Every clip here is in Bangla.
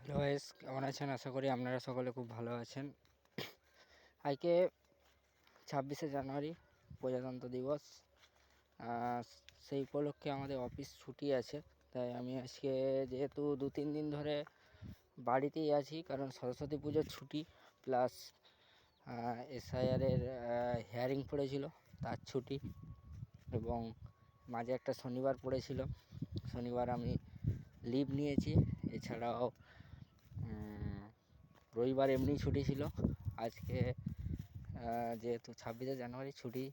হ্যালো গাইস, কেমন আছেন? আশা করি আপনারা সকলে খুব ভালো আছেন। আজকে 26শে জানুয়ারি প্রজাতন্ত্র দিবস। আহ, সেই উপলক্ষে আমাদের অফিস ছুটি আছে, তাই আমি আজকে যেহেতু 2-3 দিন ধরে বাড়িতেই আছি, কারণ সরস্বতী পুজোর ছুটি প্লাস এসআইআরের হিয়ারিং পড়েছিল তার ছুটি, এবং মাঝে একটা শনিবার পড়েছিল। শনিবার আমি লিভ নিয়েছি। এছাড়াও রবিবার এমনি ছুটি ছিল। আজকে যেহেতু 26শে জানুয়ারি ছুটি,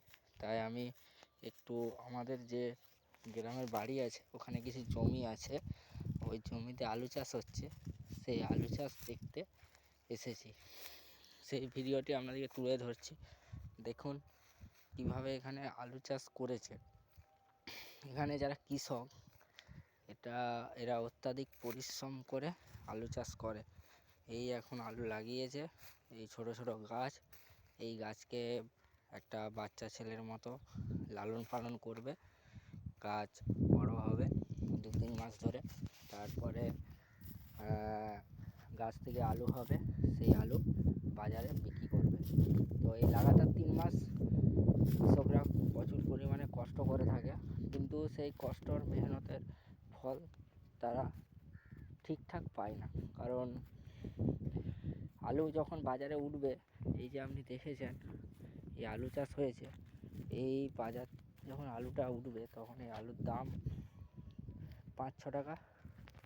তাই আমি একটু আমাদের যে গ্রামের বাড়ি আছে ওখানে কিছু জমি আছে, ওই জমিতে আলু চাষ হচ্ছে, সেই আলু চাষ দেখতে এসেছি। সেই ভিডিওটি আপনাদেরকে তুলে ধরছি, দেখুন কীভাবে এখানে আলু চাষ করেছে। এখানে যারা কৃষক, এরা অত্যাধিক পরিশ্রম করে আলু চাষ করে। এই এখন আলু লাগিয়েছে, এই ছোট ছোট গাছ, এই গাছকে একটা বাচ্চা ছেলের মতো লালন পালন করবে। গাছ বড় হবে 2-3 মাস ধরে, তারপরে গাছ থেকে আলু হবে, সেই আলু বাজারে বিক্রি করবে। তো এই লাগাতার 3 মাস কৃষকরা প্রচুর পরিমাণে কষ্ট করে থাকে, কিন্তু সেই কষ্টর মেহনতের ফল তারা ঠিকঠাক পায় না। কারণ আলু যখন বাজারে উঠবে, এই যে আপনি দেখেছেন এই আলু চাষ হয়েছে, এই বাজার যখন আলুটা উঠবে তখন এই আলুর দাম 5-6 টাকা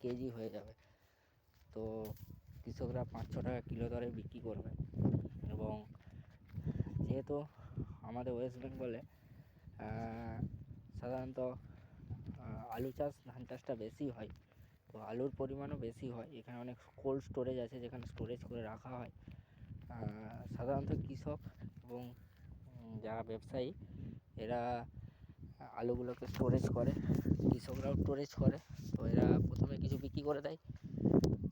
কেজি হয়ে যাবে। তো কৃষকরা 5-6 টাকা কিলো দরে বিক্রি করবে। এবং যেহেতু আমাদের ওয়েস্ট বেঙ্গলে সাধারণত আলু চাষ, ধান চাষটা বেশি হয়, তো আলুর পরিমাণও বেশি হয়। এখানে অনেক কোল্ড স্টোরেজ আছে যেখানে স্টোরেজ করে রাখা হয়। সাধারণত কৃষক এবং যারা ব্যবসায়ী, এরা আলুগুলোকে স্টোরেজ করে, কৃষকরাও স্টোরেজ করে। তো এরা প্রথমে কিছু বিক্রি করে দেয়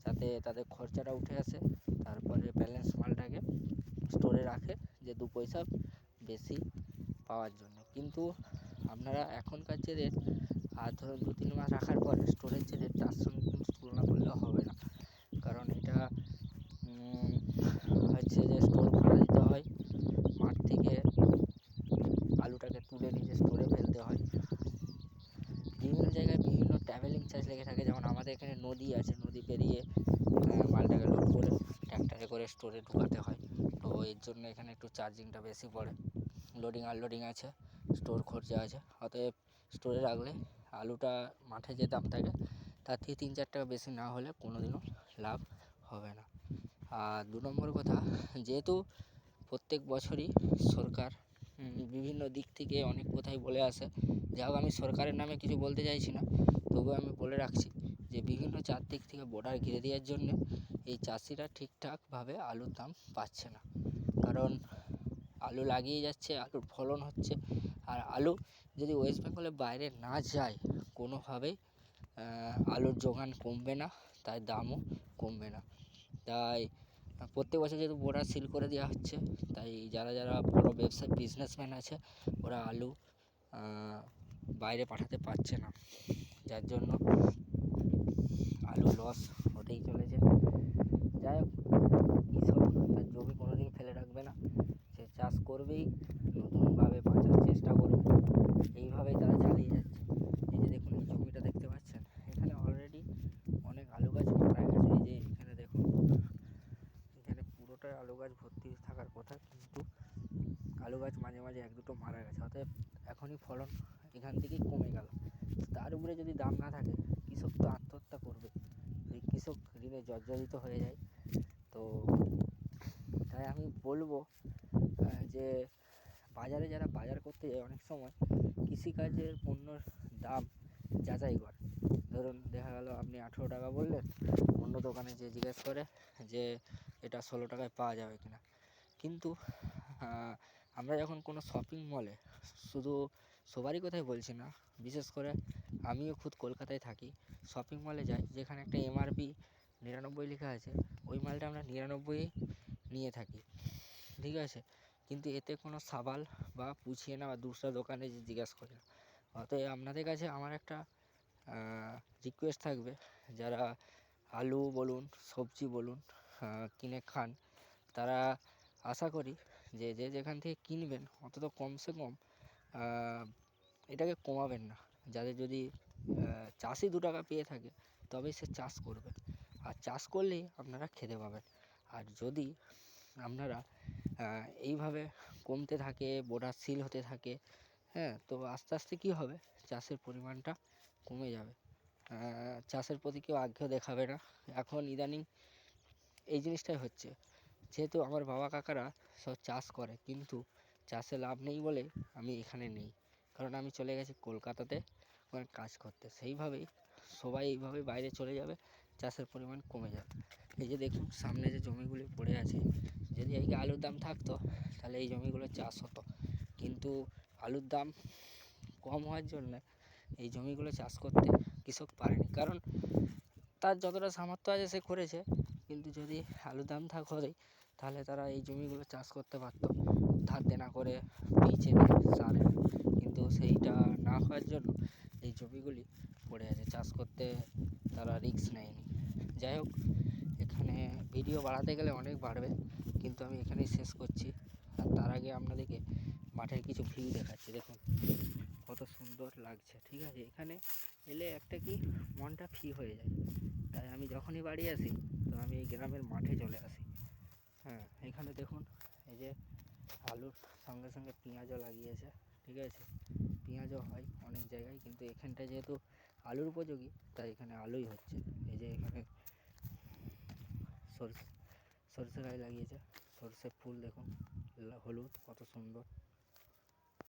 যাতে তাদের খরচাটা উঠে আসে, তারপরে ব্যালেন্স মালটাকে স্টোরে রাখে যে 2 পয়সা বেশি পাওয়ার জন্য। কিন্তু আপনারা এখনকার যে রেট, আর ধরুন 2-3 মাস রাখার পর স্টোরেজ যে রেট, তার সঙ্গে কিন্তু তুলনা করলেও হবে না। কারণ এটা হচ্ছে যে স্টোর ভাড়া দিতে হয়, মাঠ থেকে আলুটাকে তুলে নিজে স্টোরে ফেলতে হয়। বিভিন্ন জায়গায় বিভিন্ন ট্রাভেলিং চার্জ লেগে থাকে, যেমন আমাদের এখানে নদী আছে, নদী পেরিয়ে মালটাকে লোড করে ট্র্যাক্টরে করে স্টোরে ঢুকাতে হয়। তো এর জন্য এখানে একটু চার্জিংটা বেশি পড়ে। লোডিং আনলোডিং আছে, স্টোর খরচা আছে। অতএব স্টোরে রাখলে আলুটা মাঠে যে দাম থাকে তার থেকে 3-4 টাকা বেশি না হলে কোনো দিনও লাভ হবে না। আর 2 নম্বর কথা, যেহেতু প্রত্যেক বছরই সরকার বিভিন্ন দিক থেকে অনেক কথাই বলে আসে, যা হোক আমি সরকারের নামে কিছু বলতে চাইছি না, তবুও আমি বলে রাখছি যে বিভিন্ন চারদিক থেকে বর্ডার ঘিরে দেওয়ার জন্য এই চাষিরা ঠিকঠাকভাবে আলুর দাম পাচ্ছে না। কারণ আলু লাগিয়ে যাচ্ছে, আলুর ফলন হচ্ছে, আর আলু যদি ওয়েস্ট বেঙ্গলের বাইরে না যায় কোনোভাবেই আলুর যোগান কমবে না, তাই দামও কমবে না। তাই প্রত্যেক বছর যেহেতু বর্ডার সিল করে দেওয়া হচ্ছে, তাই যারা যারা বড় ব্যবসা বিজনেসম্যান আছে, ওরা আলু বাইরে পাঠাতে পারছে না, যার জন্য আলু লস হতেই চলেছে। যাই হোক, কৃষক তার জমি কোনোদিন ফেলে রাখবে না, সে চাষ করবেই, নতুনভাবে বাঁচার চেষ্টা করবে, এইভাবেই তারা চালিয়ে যাচ্ছে। এই যে দেখুন, এই জমিটা দেখতে পাচ্ছেন, এখানে অলরেডি অনেক আলু গাছ মারা গেছে। এই যে এখানে দেখুন, এখানে পুরোটাই আলু গাছ ভর্তি থাকার কথা, কিন্তু আলু গাছ মাঝে মাঝে 1-2টো মারা গেছে। অতএব এখনই ফলন এখান থেকেই কমে গেল। তার উপরে যদি দাম না থাকে, কৃষক তো আত্মহত্যা করবে, যদি কৃষক ঋণে জর্জরিত হয়ে যায়। তো তাই আমি বলবো যে বাজারে যারা বাজার করতে যায়, অনেক সময় কৃষিকাজের পণ্যর দাম যাচাই করে। ধরুন দেখা গেল আপনি 18 টাকা বললেন, অন্য দোকানে যে জিজ্ঞেস করে যে এটা 16 টাকায় পাওয়া যাবে কিনা। কিন্তু আমরা যখন কোনো শপিং মলে, শুধু সবারই কথাই বলছি না, বিশেষ করে আমিও খুদ কলকাতায় থাকি, শপিং মলে যাই যেখানে একটা এমআরপি 99 লেখা আছে, ওই মালটা আমরা 99 নিয়ে থাকি, ঠিক আছে। কিন্তু এতে কোনো সাবাল বা পুছিয়ে না বা দুসরা দোকানে যে জিজ্ঞেস করি না। অতএব আপনাদের কাছে আমার একটা রিকোয়েস্ট থাকবে, যারা আলু বলুন, সবজি বলুন কিনে খান, তারা আশা করি যে যেখান থেকে কিনবেন অন্তত কমসে কম এটাকে কমাবেন না। যাদের যদি চাষই 2 টাকা পেয়ে থাকে তবেই সে চাষ করবে, আর চাষ করলেই আপনারা খেতে পাবেন। আর যদি আপনারা এইভাবে কমতে থাকে, বর্ডার সিল হতে থাকে, হ্যাঁ, তো আস্তে আস্তে কী হবে, চাষের পরিমাণটা কমে যাবে। চাষের প্রতি কেউ আগ্রহ দেখাবে না। এখন ইদানিং এই জিনিসটাই হচ্ছে, যেহেতু আমার বাবা কাকারা সব চাষ করে, কিন্তু চাষে লাভ নেই বলে আমি এখানে নেই, কারণ আমি চলে গেছি কলকাতাতে ওখানে কাজ করতে। সেইভাবেই সবাই এইভাবেই বাইরে চলে যাবে, চাষের পরিমাণ কমে যাবে। এই যে দেখুন সামনে যে জমিগুলি পড়ে আছে, যদি আজকে আলুর দাম থাকতো তাহলে এই জমিগুলো চাষ হতো, কিন্তু আলুর দাম কম হওয়ার জন্যে এই জমিগুলো চাষ করতে কৃষক পারেনি, কারণ তার যতটা সামর্থ্য আছে সে করেছে, কিন্তু যদি আলুর দাম হয় তাহলে তারা এই জমিগুলো চাষ করতে পারতো ধার দেনা করে, বীজ এনে, সার এনে, কিন্তু সেইটা না হওয়ার জন্য এই জমিগুলি পড়ে আছে, চাষ করতে তারা রিস্ক নেয়নি। যাই হোক, এখানে ভিডিও বাড়াতে গেলে অনেক বাড়বে, কিন্তু আমি এখানেই শেষ করছি। আর তার আগে আপনাদেরকে মাঠের কিছু ভিউ দেখাচ্ছি। দেখুন কত সুন্দর লাগছে, ঠিক আছে? এখানে এলে একটা কি মনটা ফ্রি হয়ে যায়, তাই আমি যখনই বাড়ি আসি তো আমি এই গ্রামের মাঠে চলে আসি। হ্যাঁ, এখানে দেখুন এই যে আলুর সঙ্গে সঙ্গে পেঁয়াজও লাগিয়েছে, ঠিক আছে? পেঁয়াজও হয় অনেক জায়গায়, কিন্তু এখানটা যেহেতু আলুর উপযোগী তাই এখানে আলুই হচ্ছে। এই যে এখানে সরষে গাছ লাগিয়েছে, সরষে ফুল দেখুন হলুদ, কত সুন্দর।